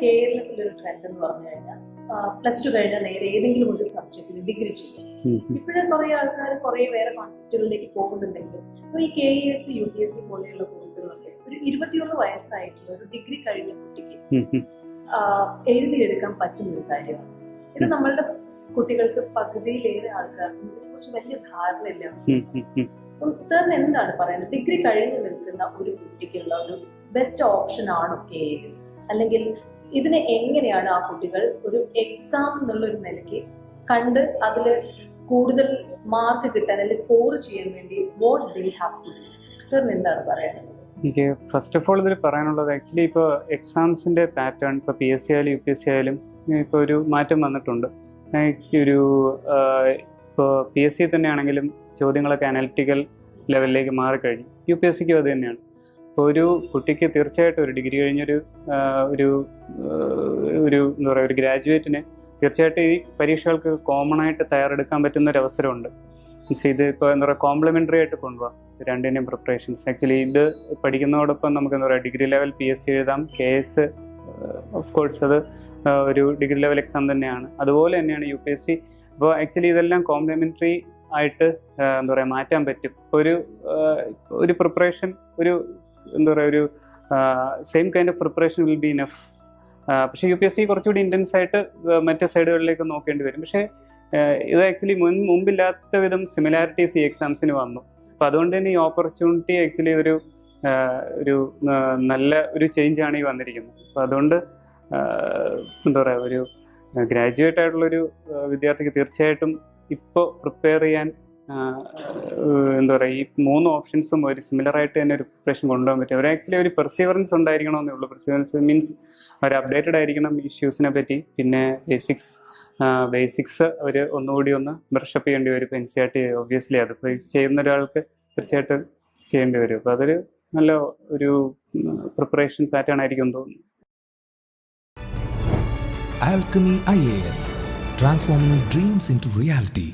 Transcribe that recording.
കേരളത്തിലൊരു trend എന്ന് പറഞ്ഞു കഴിഞ്ഞാൽ +2 കഴിഞ്ഞാൽ നേരെ ഏതെങ്കിലും ഒരു സബ്ജക്റ്റിൽ ഡിഗ്രി ചെയ്യും. ഇപ്പോഴും കുറെ ആൾക്കാർ കുറെ വേറെ കോൺസെപ്റ്റുകളിലേക്ക് പോകുന്നുണ്ടെങ്കിലും ഇപ്പോൾ ഈ KES UPSC പോലെയുള്ള കോഴ്സുകളൊക്കെ ഒരു 21 വയസ്സായിട്ടുള്ള ഒരു ഡിഗ്രി കഴിഞ്ഞ കുട്ടിക്ക് എഴുതിയെടുക്കാൻ പറ്റുന്ന ഒരു കാര്യമാണ്. ഇത് നമ്മളുടെ കുട്ടികൾക്ക് പകുതിയിലേറെ ആൾക്കാർക്കും ഇതിനെക്കുറിച്ച് വലിയ ധാരണയില്ല. സാറിന് എന്താണ് പറയുന്നത്? ഡിഗ്രി കഴിഞ്ഞ് നിൽക്കുന്ന ഒരു കുട്ടിക്കുള്ള ഒരു ബെസ്റ്റ് ഓപ്ഷൻ ആണോ KES? അല്ലെങ്കിൽ ഇതിനെ എങ്ങനെയാണ് ആ കുട്ടികൾ ഒരു എക്സാം എന്നുള്ള ഒരു നിലയ്ക്ക് കണ്ട് അതിൽ കൂടുതൽ മാർക്ക് കിട്ടാൻ അല്ലെങ്കിൽ സ്കോർ ചെയ്യാൻ വേണ്ടി what they have to do? സാറിന് എന്താണ് പറയാനുള്ളത്? എനിക്ക് ഫസ്റ്റ് ഓഫ് ഓൾ ഇതിൽ പറയാനുള്ളത് ആക്ച്വലി ഇപ്പോൾ എക്സാംസിൻ്റെ പാറ്റേൺ ഇപ്പോൾ PSC ആയാലും UPSC ആയാലും ഇപ്പോൾ ഒരു മാറ്റം വന്നിട്ടുണ്ട്. ഒരു ഇപ്പോൾ PSC തന്നെയാണെങ്കിലും ചോദ്യങ്ങളൊക്കെ അനലിറ്റിക്കൽ ലെവലിലേക്ക് മാറിക്കഴിഞ്ഞു. UPSCക്കും അത് തന്നെയാണ്. ഇപ്പോൾ ഒരു കുട്ടിക്ക് തീർച്ചയായിട്ടും ഒരു ഡിഗ്രി കഴിഞ്ഞൊരു ഒരു ഒരു എന്താ പറയുക ഒരു ഗ്രാജുവേറ്റിന് തീർച്ചയായിട്ടും ഈ പരീക്ഷകൾക്ക് കോമൺ ആയിട്ട് തയ്യാറെടുക്കാൻ പറ്റുന്ന ഒരു അവസരമുണ്ട്. മീൻസ് ഇത് ഇപ്പോൾ എന്താ പറയുക കോംപ്ലിമെൻ്ററി ആയിട്ട് കൊണ്ടുപോകാം രണ്ടിൻ്റെയും പ്രിപ്പറേഷൻസ്. ആക്ച്വലി ഇത് പഠിക്കുന്നതോടൊപ്പം നമുക്ക് എന്താ പറയുക ഡിഗ്രി ലെവൽ PSC എഴുതാം. KS ഓഫ് കോഴ്സ് അത് ഒരു ഡിഗ്രി ലെവൽ എക്സാം തന്നെയാണ്. അതുപോലെ തന്നെയാണ് UPSC. അപ്പോൾ ആക്ച്വലി ഇതെല്ലാം കോംപ്ലിമെൻ്ററി ആയിട്ട് എന്താ പറയുക മാറ്റാൻ പറ്റും. ഒരു പ്രിപ്പറേഷൻ ഒരു എന്താ പറയുക ഒരു same kind of preparation will be enough. പക്ഷേ UPSC കുറച്ചുകൂടി ഇൻറ്റൻസ് ആയിട്ട് മറ്റ് സൈഡുകളിലേക്ക് നോക്കേണ്ടി വരും. പക്ഷേ ഇത് ആക്ച്വലി മുമ്പില്ലാത്ത വിധം സിമിലാരിറ്റീസ് ഈ എക്സാംസിന് വന്നു. അപ്പോൾ അതുകൊണ്ട് തന്നെ ഈ ഓപ്പർച്യൂണിറ്റി ആക്ച്വലി ഒരു നല്ല ഒരു ചേഞ്ചാണ് ഈ വന്നിരിക്കുന്നത്. അപ്പോൾ അതുകൊണ്ട് എന്താ പറയുക ഒരു ഗ്രാജുവേറ്റ് ആയിട്ടുള്ളൊരു വിദ്യാർത്ഥിക്ക് തീർച്ചയായിട്ടും ഇപ്പോൾ പ്രിപ്പയർ ചെയ്യാൻ എന്താ പറയുക ഈ 3 ഓപ്ഷൻസും ഒരു സിമിലറായിട്ട് തന്നെ ഒരു പ്രിപ്പറേഷൻ കൊണ്ടുപോകാൻ പറ്റും. അവർ ആക്ച്വലി ഒരു പെർസീവറൻസ് ഉണ്ടായിരിക്കണമെന്നേ ഉള്ളൂ. പെർസീവറൻസ് മീൻസ് അവർ അപ്ഡേറ്റഡ് ആയിരിക്കണം ഇഷ്യൂസിനെ പറ്റി. പിന്നെ ബേസിക്സ് അവർ ഒന്നുകൂടി ഒന്ന് ബ്രഷപ്പ് ചെയ്യേണ്ടി വരും. ഇപ്പോൾ NCERT ഒബ്വിയസ്ലി അതിപ്പോൾ ചെയ്യുന്ന ഒരാൾക്ക് തീർച്ചയായിട്ടും ചെയ്യേണ്ടി വരും. അപ്പോൾ അതൊരു നല്ല ഒരു പ്രിപ്പറേഷൻ പാറ്റേൺ ആയിരിക്കും തോന്നുന്നു. Alchemy IAS, transforming dreams into reality.